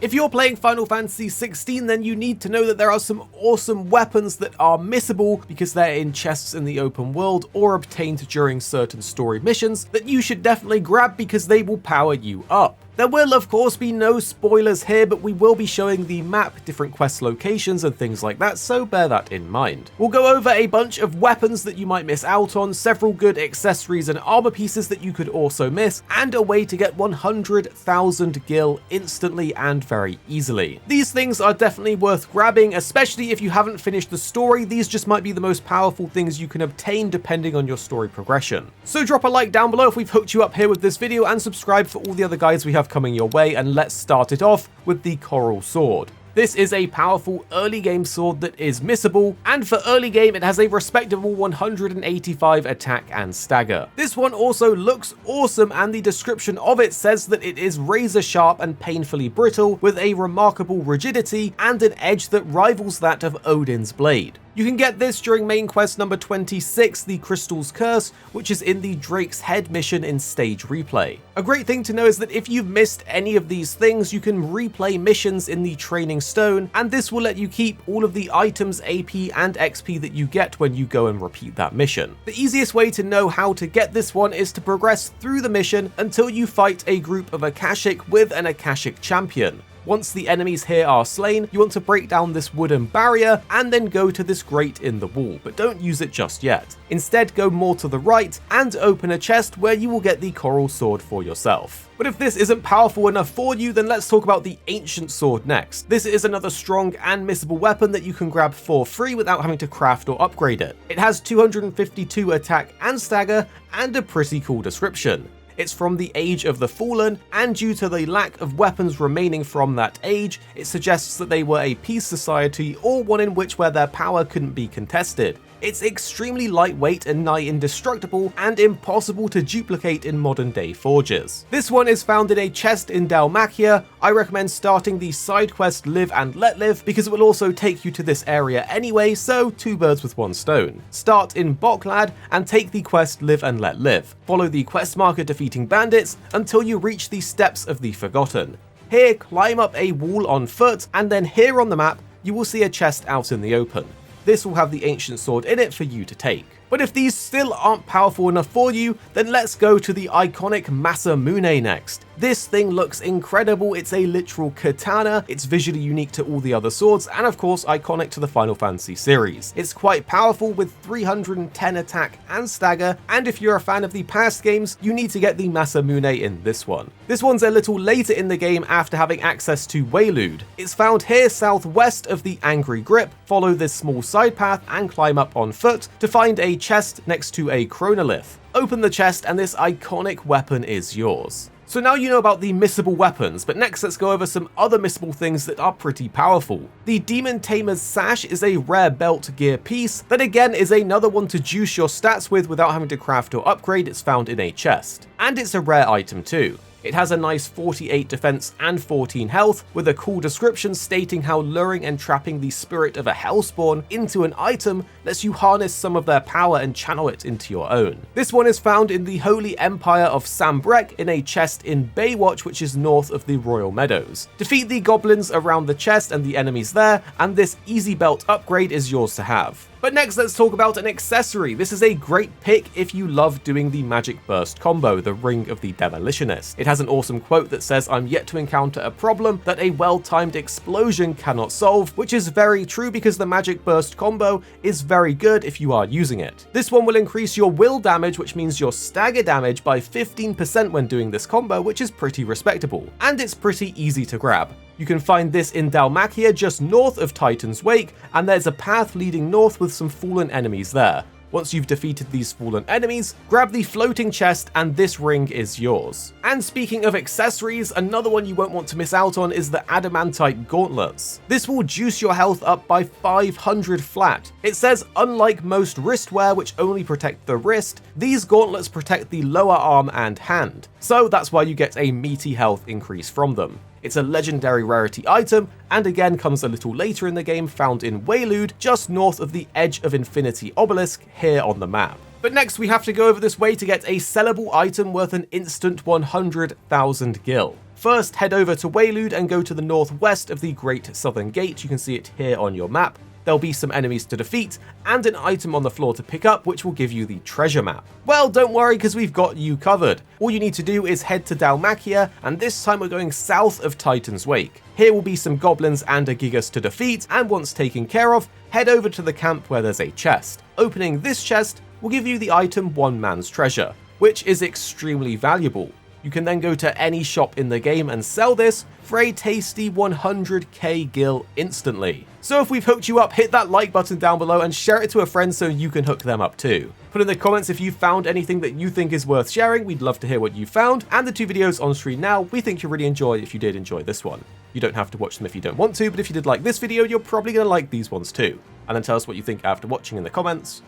If you're playing Final Fantasy XVI, then you need to know that there are some awesome weapons that are missable because they're in chests in the open world or obtained during certain story missions that you should definitely grab because they will power you up. There will of course be no spoilers here, but we will be showing the map, different quest locations and things like that, so bear that in mind. We'll go over a bunch of weapons that you might miss out on, several good accessories and armor pieces that you could also miss, and a way to get 100,000 gil instantly and very easily. These things are definitely worth grabbing, especially if you haven't finished the story. These just might be the most powerful things you can obtain depending on your story progression. So drop a like down below if we've hooked you up here with this video, and subscribe for all the other guides we have coming your way, and let's start it off with the Coral Sword. This is a powerful early game sword that is missable, and for early game it has a respectable 185 attack and stagger. This one also looks awesome, and the description of it says that it is razor sharp and painfully brittle with a remarkable rigidity and an edge that rivals that of Odin's blade. You can get this during main quest number 26, the Crystal's Curse, which is in the Drake's Head mission in stage replay. A great thing to know is that if you've missed any of these things, you can replay missions in the Training Stone, and this will let you keep all of the items, AP and XP that you get when you go and repeat that mission. The easiest way to know how to get this one is to progress through the mission until you fight a group of Akashic with an Akashic champion. Once the enemies here are slain, you want to break down this wooden barrier and then go to this grate in the wall, but don't use it just yet. Instead, go more to the right and open a chest where you will get the Coral Sword for yourself. But if this isn't powerful enough for you, then let's talk about the Ancient Sword next. This is another strong and missable weapon that you can grab for free without having to craft or upgrade it. It has 252 attack and stagger and a pretty cool description. It's from the Age of the Fallen, and due to the lack of weapons remaining from that age, it suggests that they were a peace society or one in which where their power couldn't be contested. It's extremely lightweight and nigh indestructible and impossible to duplicate in modern day forges. This one is found in a chest in Dalmacia. I recommend starting the side quest Live and Let Live because it will also take you to this area anyway, so two birds with one stone. Start in Boklad and take the quest Live and Let Live. Follow the quest marker defeating bandits until you reach the Steps of the Forgotten. Here, climb up a wall on foot, and then here on the map, you will see a chest out in the open. This will have the Ancient Sword in it for you to take. But if these still aren't powerful enough for you, then let's go to the iconic Masamune next. This thing looks incredible. It's a literal katana, it's visually unique to all the other swords, and of course iconic to the Final Fantasy series. It's quite powerful with 310 attack and stagger, and if you're a fan of the past games, you need to get the Masamune in this one. This one's a little later in the game after having access to Waylude. It's found here southwest of the Angry Grip. Follow this small side path and climb up on foot to find a chest next to a chronolith. Open the chest and this iconic weapon is yours. So now you know about the missable weapons, but next let's go over some other missable things that are pretty powerful. The Demon Tamer's Sash is a rare belt gear piece that again is another one to juice your stats with without having to craft or upgrade. It's found in a chest. And it's a rare item too. It has a nice 48 defense and 14 health, with a cool description stating how luring and trapping the spirit of a hellspawn into an item lets you harness some of their power and channel it into your own. This one is found in the Holy Empire of Sambrek in a chest in Baywatch, which is north of the Royal Meadows. Defeat the goblins around the chest and the enemies there, and this easy belt upgrade is yours to have. But next let's talk about an accessory. This is a great pick if you love doing the magic burst combo, the Ring of the Demolitionist. It has an awesome quote that says, "I'm yet to encounter a problem that a well-timed explosion cannot solve," which is very true because the magic burst combo is very good if you are using it. This one will increase your will damage, which means your stagger damage by 15% when doing this combo, which is pretty respectable. And it's pretty easy to grab. You can find this in Dalmacia just north of Titan's Wake, and there's a path leading north with some fallen enemies there. Once you've defeated these fallen enemies, grab the floating chest and this ring is yours. And speaking of accessories, another one you won't want to miss out on is the Adamantite Gauntlets. This will juice your health up by 500 flat. It says, unlike most wristwear which only protect the wrist, these gauntlets protect the lower arm and hand. So that's why you get a meaty health increase from them. It's a legendary rarity item, and again comes a little later in the game, found in Waylude, just north of the Edge of Infinity obelisk here on the map. But next we have to go over this way to get a sellable item worth an instant 100,000 gil. First, head over to Waylude and go to the northwest of the Great Southern Gate. You can see it here on your map. There'll be some enemies to defeat and an item on the floor to pick up, which will give you the treasure map. Well, don't worry, because we've got you covered. All you need to do is head to Dalmacia, and this time we're going south of Titan's Wake. Here will be some goblins and a Gigas to defeat, and once taken care of, head over to the camp where there's a chest. Opening this chest will give you the item One Man's Treasure, which is extremely valuable. You can then go to any shop in the game and sell this for a tasty 100k gil instantly. So if we've hooked you up, hit that like button down below and share it to a friend so you can hook them up too. Put in the comments if you found anything that you think is worth sharing. We'd love to hear what you found, and the 2 videos on screen now we think you'll really enjoy if you did enjoy this one. You don't have to watch them if you don't want to, but if you did like this video, you're probably going to like these ones too. And then tell us what you think after watching in the comments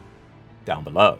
down below.